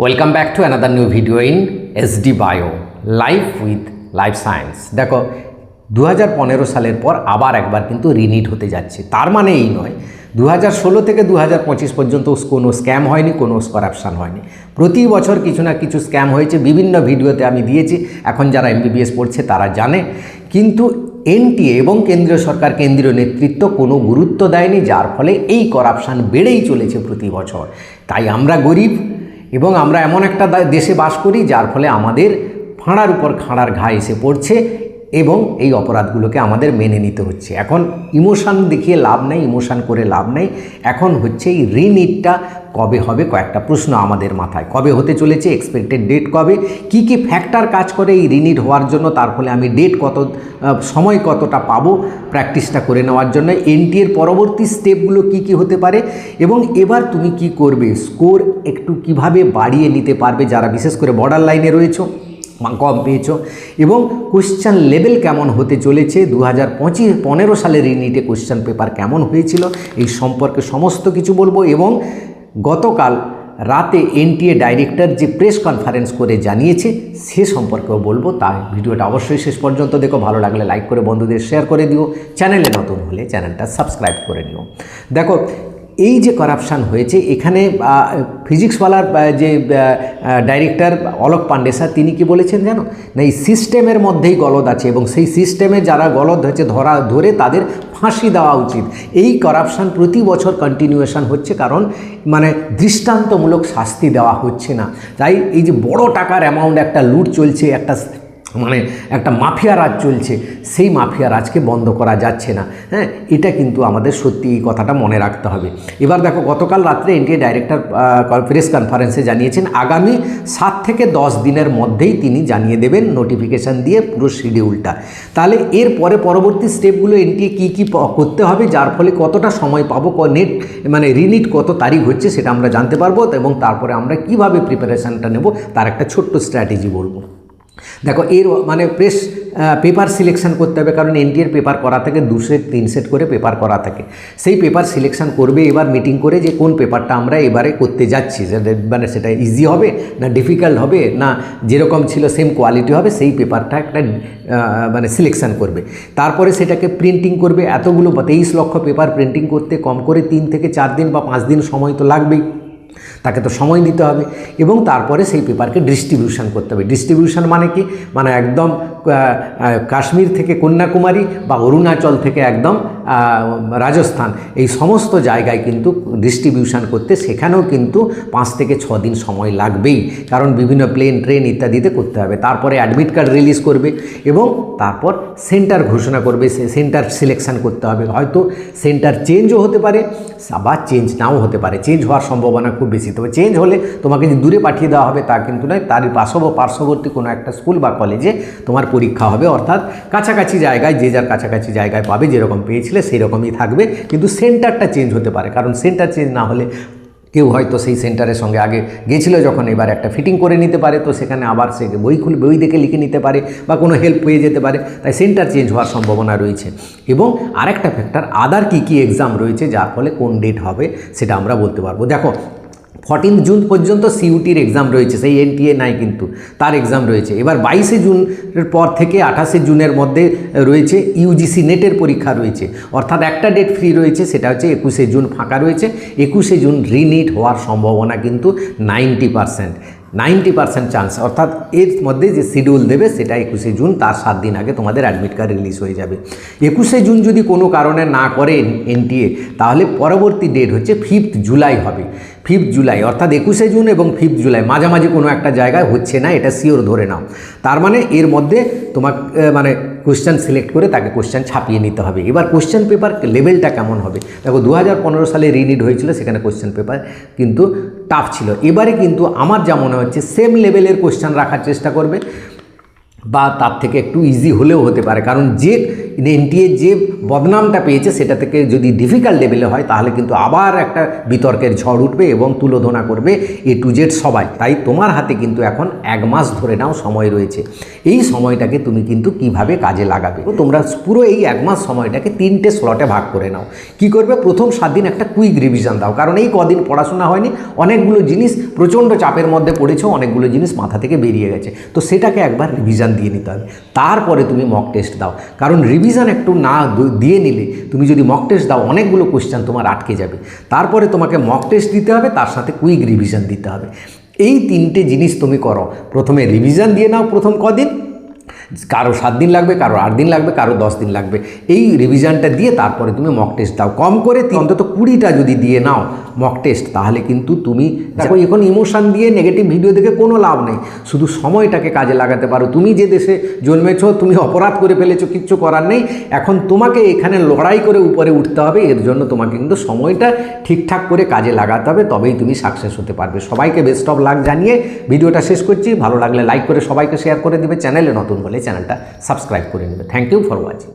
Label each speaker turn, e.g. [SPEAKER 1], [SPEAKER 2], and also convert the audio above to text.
[SPEAKER 1] Welcome back to another new video in SD bio life with life science. দেখো 2015 সালের পর আবার একবার কিন্তু রিনিট হতে যাচ্ছে। তার মানে এই নয় 2016 থেকে 2025 পর্যন্ত কোনো স্ক্যাম হয়নি, কোনো করাপশান হয়নি। প্রতি বছর কিছু না কিছু স্ক্যাম হয়েছে, বিভিন্ন ভিডিওতে আমি দিয়েছি। এখন যারা এমবিবিএস পড়ছে তারা জানে, কিন্তু এনটিএ এবং কেন্দ্রীয় সরকার, কেন্দ্রীয় নেতৃত্ব কোনো গুরুত্ব দেয়নি, যার ফলে এই করাপশান বেড়েই চলেছে প্রতি বছর। তাই আমরা গরিব এবং আমরা এমন একটা দেশে বাস করি যার ফলে আমাদের ফাঁড়ার উপর খাঁড়ার ঘা এসে পড়ছে এবং এই অপরাধগুলোকে আমাদের মেনে নিতে হচ্ছে। এখন ইমোশান দেখিয়ে লাভ নেই, ইমোশান করে লাভ নেই। এখন হচ্ছে এই রিনিটটা কবে হবে, কয়েকটা প্রশ্ন আমাদের মাথায়। কবে হতে চলেছে, এক্সপেক্টেড ডেট কবে, কি কি ফ্যাক্টর কাজ করে এই রিনিট হওয়ার জন্য, তার ফলে আমি ডেট কত, সময় কতটা পাবো প্র্যাকটিসটা করে নেওয়ার জন্য, এনটিএর পরবর্তী স্টেপগুলো কি কি হতে পারে এবং এবার তুমি কি করবে, স্কোর একটু কিভাবে বাড়িয়ে নিতে পারবে যারা বিশেষ করে বর্ডার লাইনে রয়েছো, কম পেয়েছো, এবং কোশ্চেন লেভেল কেমন হতে চলেছে, 2015 সালের রিনিটে কোশ্চেন পেপার কেমন হয়েছিল, এই সম্পর্কে সমস্ত কিছু বলবো। এবং গতকাল রাতে এনটিএ ডাইরেক্টর যে প্রেস কনফারেন্স করে জানিয়েছে সে সম্পর্কেও বলবো। তাই ভিডিওটা অবশ্যই শেষ পর্যন্ত দেখো, ভালো লাগলে লাইক করে বন্ধুদের শেয়ার করে দিও, চ্যানেলে নতুন হলে চ্যানেলটা সাবস্ক্রাইব করে নিও। দেখো এই যে করাপশান হয়েছে, এখানে ফিজিক্সওয়ালার যে ডাইরেক্টর অলোক পান্ডে স্যার, তিনি কি বলেছেন জানো না, এই সিস্টেমের মধ্যেই গলদ আছে এবং সেই সিস্টেমে যারা গলদ হয়েছে ধরে তাদের ফাঁসি দেওয়া উচিত। এই করাপশান প্রতি বছর কন্টিনিউয়েশন হচ্ছে, কারণ মানে দৃষ্টান্তমূলক শাস্তি দেওয়া হচ্ছে না। তাই এই যে বড় টাকার অ্যামাউন্ট একটা লুট চলছে, একটা মাফিয়া রাজ চলছে, সেই মাফিয়া রাজকে বন্ধ করা যাচ্ছে না। হ্যাঁ, এটা কিন্তু আমাদের সত্যি এই কথাটা মনে রাখতে হবে। এবার দেখো গতকাল রাত্রে এনটিএ ডাইরেক্টর প্রেস কনফারেন্সে জানিয়েছেন আগামী 7 থেকে 10 দিনের মধ্যেই তিনি জানিয়ে দেবেন নোটিফিকেশান দিয়ে পুরো শিডিউলটা। তাহলে এর পরবর্তী স্টেপগুলো এনটিএ কী কী করতে হবে, যার ফলে কতটা সময় পাবো, রিনিট কত তারিখ হচ্ছে সেটা আমরা জানতে পারবো, এবং তারপরে আমরা কিভাবে প্রিপারেশানটা নেব তার একটা ছোট্ট স্ট্র্যাটেজি বলবো। দেখো এর প্রেস পেপার সিলেকশান করতে হবে, কারণ এনটিএর পেপার করা থাকে 2 সেট 3 সেট করে পেপার করা থাকে। সেই পেপার সিলেকশান করবে এবার মিটিং করে, যে কোন পেপারটা আমরা এবারে করতে যাচ্ছি, সেটা ইজি হবে না ডিফিকাল্ট হবে না যেরকম ছিল সেম কোয়ালিটি হবে, সেই পেপারটা একটা সিলেকশান করবে। তারপরে সেটাকে প্রিন্টিং করবে। এতগুলো 23 লক্ষ পেপার প্রিন্টিং করতে কম করে 3 থেকে 4 দিন বা 5 দিন সময় তো লাগবেই, তাকে তো সময় দিতে হবে। এবং তারপরে সেই পেপারকে ডিস্ট্রিবিউশন করতে হবে। ডিস্ট্রিবিউশন মানে কি, মানে একদম কাশ্মীর থেকে কন্যাকুমারী বা অরুণাচল থেকে একদম রাজস্থান, এই সমস্ত জায়গায় কিন্তু ডিস্ট্রিবিউশন করতে সেখানেও কিন্তু 5 থেকে 6 দিন সময় লাগবেই, কারণ বিভিন্ন প্লেন ট্রেন ইত্যাদিতে করতে হবে। তারপরে অ্যাডমিট কার্ড রিলিজ করবে এবং তারপর সেন্টার ঘোষণা করবে, সেন্টার সিলেকশান করতে হবে। হয়তো সেন্টার চেঞ্জও হতে পারে বা চেঞ্জ নাও হতে পারে, চেঞ্জ হওয়ার সম্ভাবনা খুব বেশি। তবে চেঞ্জ হলে তোমাকে যে দূরে পাঠিয়ে দেওয়া হবে তা কিন্তু নয়, তারই পার্শ্ববর্তী কোনো একটা স্কুল বা কলেজে তোমার পরীক্ষা হবে, অর্থাৎ কাছাকাছি জায়গায়, যে যার কাছাকাছি জায়গায় পাবে, যেরকম পেয়েছিলে সেই রকমই থাকবে, কিন্তু সেন্টারটা চেঞ্জ হতে পারে। কারণ সেন্টার চেঞ্জ না হলে কেউ হয়তো সেই সেন্টারের সঙ্গে আগে গেছিলো যখন, এবার একটা ফিটিং করে নিতে পারে, তো সেখানে আবার সে বই দেখে লিখে নিতে পারে বা কোনো হেল্প পেয়ে যেতে পারে। তাই সেন্টার চেঞ্জ হওয়ার সম্ভাবনা রয়েছে। এবং আরেকটা ফ্যাক্টর, আদার কী এক্সাম রয়েছে, যার ফলে কোন ডেট হবে সেটা আমরা বলতে পারবো। দেখো 14 জুন পর্যন্ত সিইউটির এক্সাম রয়েছে, সেই এনটিএ নাই কিন্তু তার এক্সাম রয়েছে। এবার 22 জুনের পর থেকে 28 জুনের মধ্যে রয়েছে ইউজিসি নেটের পরীক্ষা রয়েছে, অর্থাৎ একটা ডেট ফ্রি রয়েছে, সেটা হচ্ছে 21 জুন ফাঁকা রয়েছে। 21 জুন রিনিট হওয়ার সম্ভাবনা কিন্তু 90% চান্স, অর্থাৎ এর মধ্যে যে শিডিউল দেবে সেটা 21 জুন, তার 7 দিন আগে তোমাদের অ্যাডমিট কার্ড রিলিজ হয়ে যাবে। 21 জুন যদি কোনো কারণে না করে এনটিএ, তাহলে পরবর্তী ডেট হচ্ছে 5 জুলাই হবে। 5 জুলাই অর্থাৎ 21 জুন এবং 5 জুলাই মাঝামাঝি কোনো একটা জায়গায় হচ্ছে না, এটা শিওর ধরে নাও। তার মানে এর মধ্যে তোমাকে কোশ্চেন সিলেক্ট করে তাকে কোশ্চেন ছাপিয়ে নিতে হবে। এবার কোশ্চেন পেপার লেভেলটা কেমন হবে, দেখো 2015 সালে রিনিট হয়েছিল, সেখানে কোশ্চেন পেপার কিন্তু টাফ ছিল। এবারে কিন্তু আমার যা মনে হচ্ছে সেম লেভেলের কোশ্চেন রাখার চেষ্টা করবে, বা তার থেকে একটু ইজি হলেও হতে পারে, কারণ যে এনটিএর যে বদনামটা পেয়েছে সেটা থেকে যদি ডিফিকাল্ট লেভেলে হয় তাহলে কিন্তু আবার একটা বিতর্কের ঝড় উঠবে এবং তুলোধনা করবে A to Z সবাই। তাই তোমার হাতে কিন্তু এখন 1 মাস ধরে নাও সময় রয়েছে। এই সময়টাকে তুমি কিন্তু কিভাবে কাজে লাগাবে, তোমরা পুরো এই 1 মাস সময়টাকে 3টে স্লটে ভাগ করে নাও। কি করবে, প্রথম 7 দিন একটা কুইক রিভিশন দাও, কারণ এই কদিন পড়াশোনা হয়নি, অনেকগুলো জিনিস প্রচণ্ড চাপের মধ্যে পড়েছো, অনেকগুলো জিনিস মাথা থেকে বেরিয়ে গেছে, তো সেটাকে একবার রিভিশন দিয়ে নিতে হবে। তারপরে তুমি মক টেস্ট দাও, কারণ রিভিশন একটু না দিয়ে নিলে তুমি যদি মক টেস্ট দাও অনেকগুলো কোশ্চেন তোমার আটকে যাবে। তারপরে তোমাকে মক টেস্ট দিতে হবে, তার সাথে কুইক রিভিশন দিতে হবে। এই 3টে জিনিস তুমি করো। প্রথমে রিভিশন দিয়ে নাও প্রথম কদিন, কারো 7 দিন লাগবে, কারো 8 দিন লাগবে, কারো 10 দিন লাগবে। এই রিভিশনটা দিয়ে তারপরে তুমি মক টেস্ট দাও। কম করে অন্তত 20টা যদি দিয়ে নাও মক টেস্ট, তাহলে কিন্তু তুমি দেখো এখন ইমোশন দিয়ে নেগেটিভ ভিডিও দেখে কোনো লাভ নেই, শুধু সময়টাকে কাজে লাগাতে পারো। তুমি যে দেশে জন্মেছো, তুমি অপরাধ করে ফেলেছো, কিচ্ছু করার নেই, এখন তোমাকে এখানে লড়াই করে উপরে উঠতে হবে। এর জন্য তোমাকে কিন্তু সময়টা ঠিকঠাক করে কাজে লাগাতে হবে, তবেই তুমি সাকসেস হতে পারবে। সবাইকে বেস্ট অফ লাক জানিয়ে ভিডিওটা শেষ করছি। ভালো লাগলে লাইক করে সবাইকে শেয়ার করে দেবে, চ্যানেলে নতুন হলে চ্যানেলটা সাবস্ক্রাইব করে নেবে। Thank you for watching.